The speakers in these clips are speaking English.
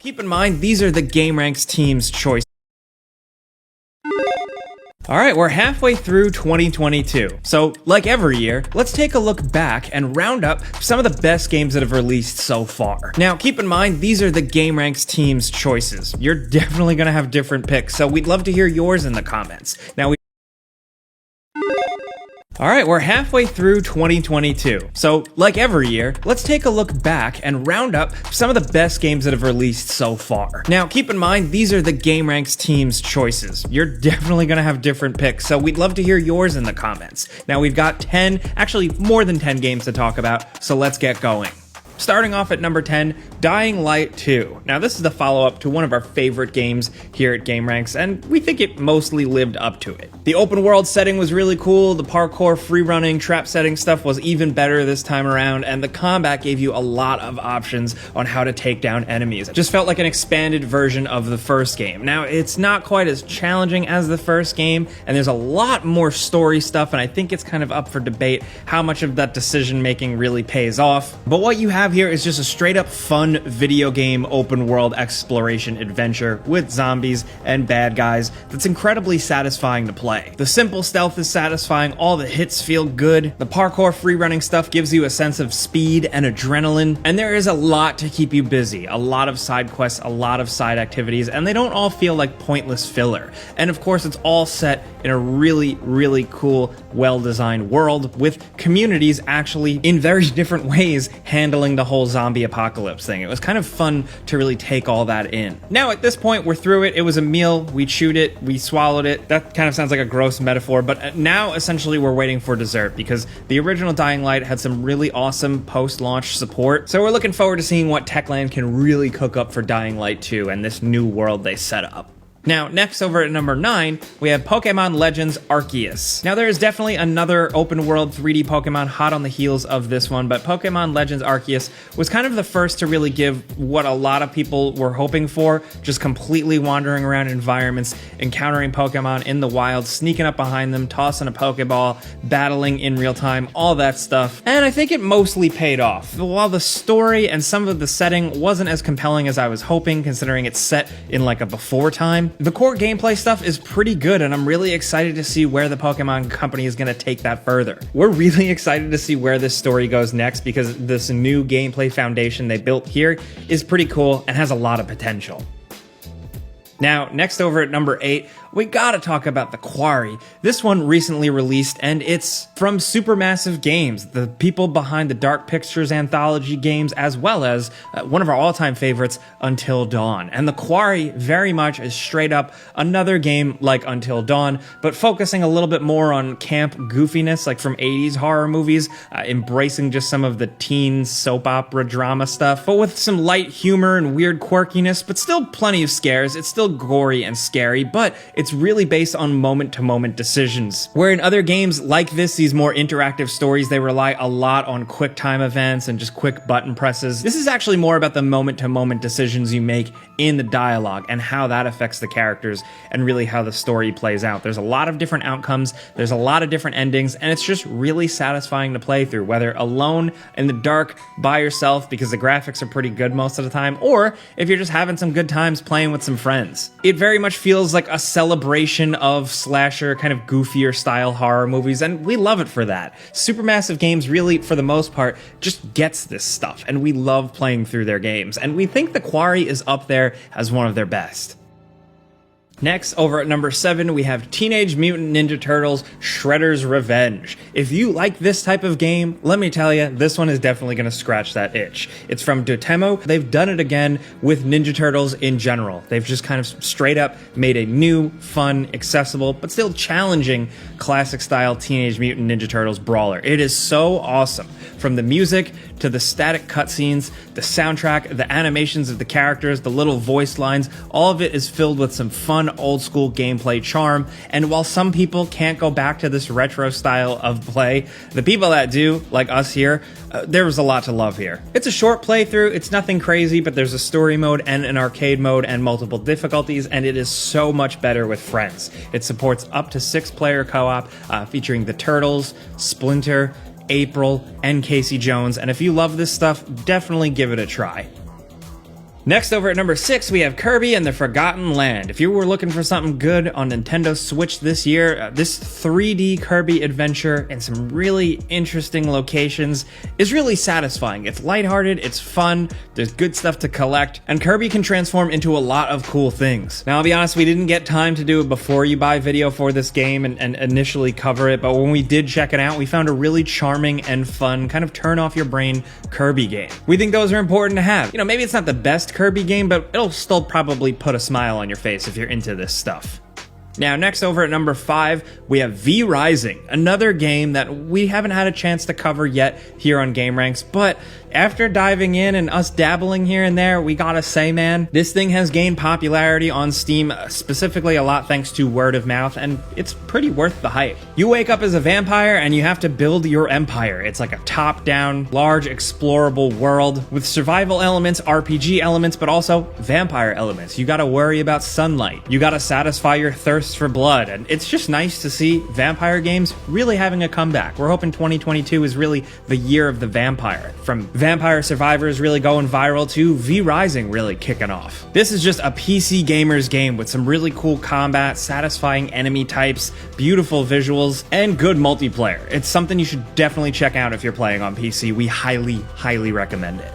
Keep in mind, these are the GameRanx team's choice. Alright, we're halfway through 2022. So, like every year, let's take a look back and round up some of the best games that have released so far. Now, keep in mind, these are the GameRanx team's choices. You're definitely gonna have different picks, so we'd love to hear yours in the comments. Alright, we're halfway through 2022. So, like every year, let's take a look back and round up some of the best games that have released so far. Now, keep in mind, these are the GameRanx team's choices. You're definitely gonna have different picks, so we'd love to hear yours in the comments. Now, we've got 10, actually more than 10 games to talk about, so let's get going. Starting off at number 10, Dying Light 2. Now, this is the follow-up to one of our favorite games here at GameRanx, and we think it mostly lived up to it. The open world setting was really cool, the parkour, free-running, trap setting stuff was even better this time around, and the combat gave you a lot of options on how to take down enemies. It just felt like an expanded version of the first game. Now, it's not quite as challenging as the first game, and there's a lot more story stuff, and I think it's kind of up for debate how much of that decision-making really pays off. But what you have here is just a straight up fun video game open world exploration adventure with zombies and bad guys that's incredibly satisfying to play. The simple stealth is satisfying, all the hits feel good, the parkour free running stuff gives you a sense of speed and adrenaline, and there is a lot to keep you busy, a lot of side quests, a lot of side activities, and they don't all feel like pointless filler. And of course it's all set in a really cool, well-designed world with communities actually in very different ways handling the whole zombie apocalypse thing. It was kind of fun to really take all that in. Now at this point we're through it. It was a meal, we chewed it, we swallowed it. That kind of sounds like a gross metaphor, but now essentially we're waiting for dessert because the original Dying Light had some really awesome post-launch support. So we're looking forward to seeing what Techland can really cook up for Dying Light 2 and this new world they set up. Now, next over at number 9, we have Pokemon Legends Arceus. Now, there is definitely another open world 3D Pokemon hot on the heels of this one, but Pokemon Legends Arceus was kind of the first to really give what a lot of people were hoping for, just completely wandering around environments, encountering Pokemon in the wild, sneaking up behind them, tossing a Pokeball, battling in real time, all that stuff. And I think it mostly paid off. While the story and some of the setting wasn't as compelling as I was hoping, considering it's set in like a before time, the core gameplay stuff is pretty good, and I'm really excited to see where the Pokemon Company is going to take that further. We're really excited to see where this story goes next because this new gameplay foundation they built here is pretty cool and has a lot of potential. Now, next over at number 8, we gotta talk about The Quarry. This one recently released, and it's from Supermassive Games, the people behind the Dark Pictures anthology games, as well as one of our all-time favorites, Until Dawn. And The Quarry very much is straight up another game like Until Dawn, but focusing a little bit more on camp goofiness, like from 80s horror movies, embracing just some of the teen soap opera drama stuff, but with some light humor and weird quirkiness, but still plenty of scares. It's still gory and scary, but it's really based on moment-to-moment decisions. Where in other games like this, these more interactive stories, they rely a lot on quick time events and just quick button presses. This is actually more about the moment-to-moment decisions you make in the dialogue and how that affects the characters and really how the story plays out. There's a lot of different outcomes, there's a lot of different endings, and it's just really satisfying to play through, whether alone in the dark by yourself because the graphics are pretty good most of the time, or if you're just having some good times playing with some friends. It very much feels like a celebration of slasher, kind of goofier style horror movies, and we love it for that. Supermassive Games really, for the most part, just gets this stuff, and we love playing through their games, and we think The Quarry is up there as one of their best. Next, over at number 7, we have Teenage Mutant Ninja Turtles Shredder's Revenge. If you like this type of game, let me tell you, this one is definitely going to scratch that itch. It's from Dotemu. They've done it again with Ninja Turtles in general. They've just kind of straight up made a new, fun, accessible, but still challenging classic-style Teenage Mutant Ninja Turtles brawler. It is so awesome. From the music to the static cutscenes, the soundtrack, the animations of the characters, the little voice lines, all of it is filled with some fun old school gameplay charm. And while some people can't go back to this retro style of play, the people that do, like us here, there was a lot to love here. It's a short playthrough, it's nothing crazy, but there's a story mode and an arcade mode and multiple difficulties, and it is so much better with friends. It supports up to 6-player co-op, featuring the Turtles, Splinter, April, and Casey Jones, and if you love this stuff, definitely give it a try. Next, over at number 6, we have Kirby and the Forgotten Land. If you were looking for something good on Nintendo Switch this year, this 3D Kirby adventure in some really interesting locations is really satisfying. It's lighthearted, it's fun, there's good stuff to collect, and Kirby can transform into a lot of cool things. Now, I'll be honest, we didn't get time to do it before you buy video for this game and initially cover it, but when we did check it out, we found a really charming and fun, kind of turn off your brain Kirby game. We think those are important to have. You know, maybe it's not the best Kirby game, but it'll still probably put a smile on your face if you're into this stuff. Now, next over at number 5, we have V Rising, another game that we haven't had a chance to cover yet here on GameRanks, but after diving in and us dabbling here and there, we gotta say, man, this thing has gained popularity on Steam, specifically a lot thanks to word of mouth, and it's pretty worth the hype. You wake up as a vampire and you have to build your empire. It's like a top-down, large, explorable world with survival elements, RPG elements, but also vampire elements. You gotta worry about sunlight. You gotta satisfy your thirst for blood, and it's just nice to see vampire games really having a comeback. We're hoping 2022 is really the year of the vampire. From Vampire Survivors really going viral to V Rising really kicking off. This is just a PC gamer's game with some really cool combat, satisfying enemy types, beautiful visuals, and good multiplayer. It's something you should definitely check out if you're playing on PC. We highly, highly recommend it.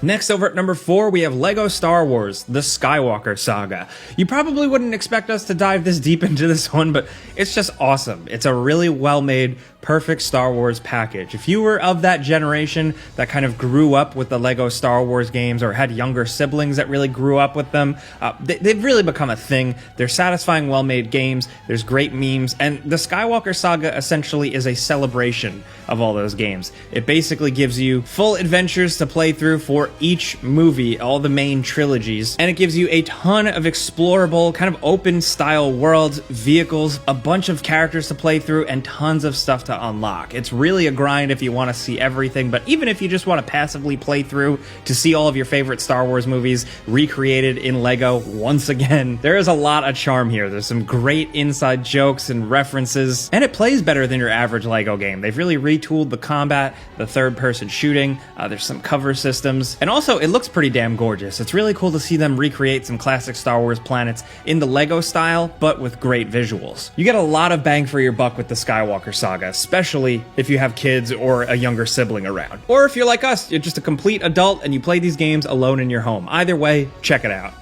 Next, over at number 4, we have LEGO Star Wars: The Skywalker Saga. You probably wouldn't expect us to dive this deep into this one, but it's just awesome. It's a really well-made, perfect Star Wars package. If you were of that generation that kind of grew up with the LEGO Star Wars games or had younger siblings that really grew up with them, they've really become a thing. They're satisfying, well-made games, there's great memes, and the Skywalker Saga essentially is a celebration of all those games. It basically gives you full adventures to play through for each movie, all the main trilogies, and it gives you a ton of explorable, kind of open style worlds, vehicles, a bunch of characters to play through, and tons of stuff to unlock. It's really a grind if you want to see everything, but even if you just want to passively play through to see all of your favorite Star Wars movies recreated in LEGO once again, there is a lot of charm here. There's some great inside jokes and references, and it plays better than your average LEGO game. They've really retooled the combat, the third-person shooting, there's some cover systems, and also it looks pretty damn gorgeous. It's really cool to see them recreate some classic Star Wars planets in the LEGO style, but with great visuals. You get a lot of bang for your buck with the Skywalker Saga, especially if you have kids or a younger sibling around. Or if you're like us, you're just a complete adult and you play these games alone in your home. Either way, check it out.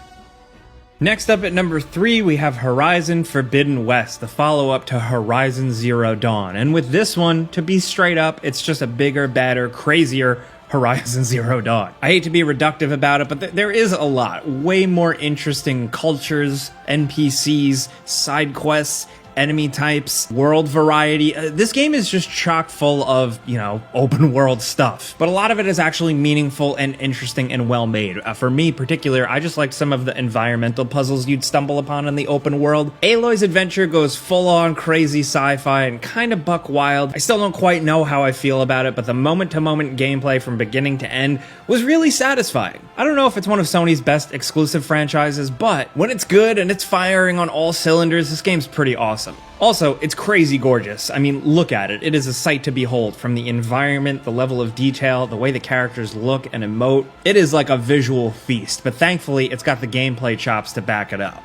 Next up at number 3, we have Horizon Forbidden West, the follow-up to Horizon Zero Dawn. And with this one, to be straight up, it's just a bigger, badder, crazier Horizon Zero Dawn. I hate to be reductive about it, but there is a lot. Way more interesting cultures, NPCs, side quests, enemy types, world variety. This game is just chock full of, you know, open world stuff. But a lot of it is actually meaningful and interesting and well made. For me in particular, I just like some of the environmental puzzles you'd stumble upon in the open world. Aloy's adventure goes full on crazy sci-fi and kind of buck wild. I still don't quite know how I feel about it, but the moment to moment gameplay from beginning to end was really satisfying. I don't know if it's one of Sony's best exclusive franchises, but when it's good and it's firing on all cylinders, this game's pretty awesome. Also, it's crazy gorgeous. I mean, look at it. It is a sight to behold, from the environment, the level of detail, the way the characters look and emote. It is like a visual feast, but thankfully, it's got the gameplay chops to back it up.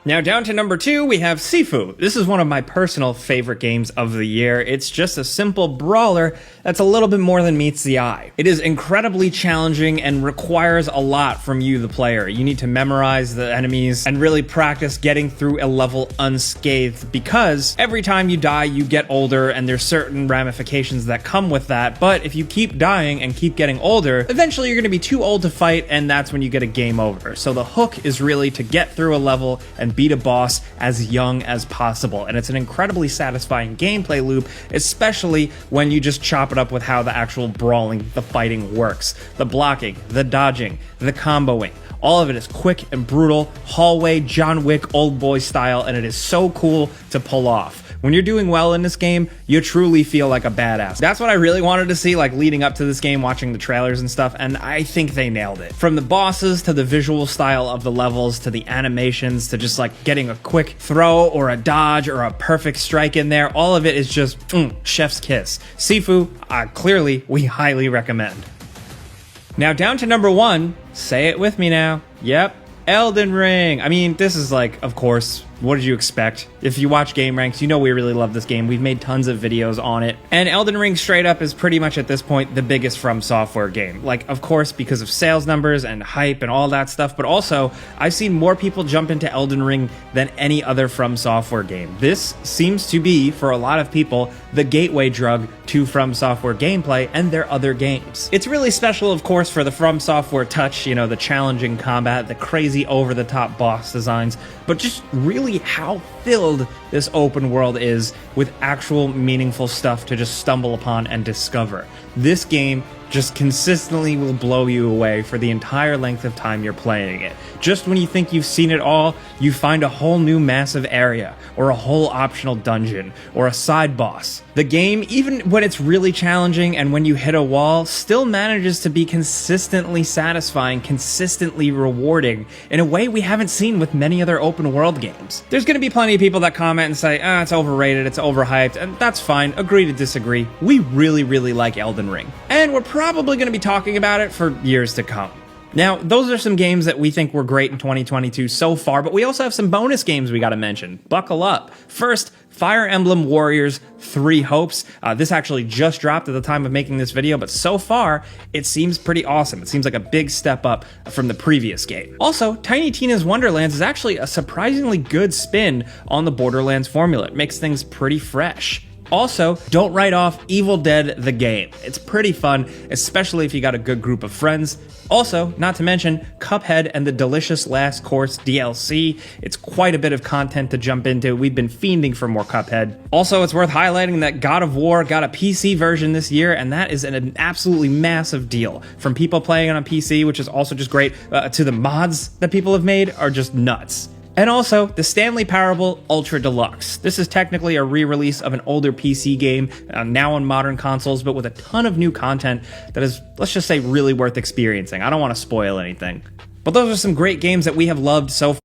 Now down to number 2, we have Sifu. This is one of my personal favorite games of the year. It's just a simple brawler that's a little bit more than meets the eye. It is incredibly challenging and requires a lot from you, the player. You need to memorize the enemies and really practice getting through a level unscathed, because every time you die, you get older and there's certain ramifications that come with that. But if you keep dying and keep getting older, eventually you're going to be too old to fight, and that's when you get a game over. So the hook is really to get through a level and beat a boss as young as possible, and it's an incredibly satisfying gameplay loop, especially when you just chop it up with how the actual brawling, the fighting works. The blocking, the dodging, the comboing, all of it is quick and brutal, hallway, John Wick, old boy style, and it is so cool to pull off. When you're doing well in this game, you truly feel like a badass. That's what I really wanted to see, like leading up to this game, watching the trailers and stuff, and I think they nailed it. From the bosses to the visual style of the levels to the animations to just like getting a quick throw or a dodge or a perfect strike in there, all of it is just chef's kiss. Sifu, clearly we highly recommend. Now down to number 1, say it with me now. Yep, Elden Ring. I mean, this is like, of course, what did you expect? If you watch Game Ranks, you know we really love this game. We've made tons of videos on it. And Elden Ring straight up is pretty much at this point the biggest From Software game. Like, of course, because of sales numbers and hype and all that stuff, but also I've seen more people jump into Elden Ring than any other From Software game. This seems to be, for a lot of people, the gateway drug to From Software gameplay and their other games. It's really special, of course, for the From Software touch, you know, the challenging combat, the crazy over-the-top boss designs, but just really how filled this open world is with actual meaningful stuff to just stumble upon and discover. This game just consistently will blow you away for the entire length of time you're playing it. Just when you think you've seen it all, you find a whole new massive area, or a whole optional dungeon, or a side boss. The game, even when it's really challenging and when you hit a wall, still manages to be consistently satisfying, consistently rewarding, in a way we haven't seen with many other open world games. There's gonna be plenty of people that comment and say, it's overrated, it's overhyped, and that's fine, agree to disagree. We really, really like Elden Ring. And we're probably gonna be talking about it for years to come. Now, those are some games that we think were great in 2022 so far, but we also have some bonus games we gotta mention. Buckle up. First, Fire Emblem Warriors 3 Hopes. This actually just dropped at the time of making this video, but so far, it seems pretty awesome. It seems like a big step up from the previous game. Also, Tiny Tina's Wonderlands is actually a surprisingly good spin on the Borderlands formula. It makes things pretty fresh. Also, don't write off Evil Dead the game. It's pretty fun, especially if you got a good group of friends. Also, not to mention, Cuphead and the Delicious Last Course DLC. It's quite a bit of content to jump into. We've been fiending for more Cuphead. Also, it's worth highlighting that God of War got a PC version this year, and that is an absolutely massive deal. From people playing it on PC, which is also just great, to the mods that people have made are just nuts. And also, the Stanley Parable Ultra Deluxe. This is technically a re-release of an older PC game, now on modern consoles, but with a ton of new content that is, let's just say, really worth experiencing. I don't want to spoil anything. But those are some great games that we have loved so far.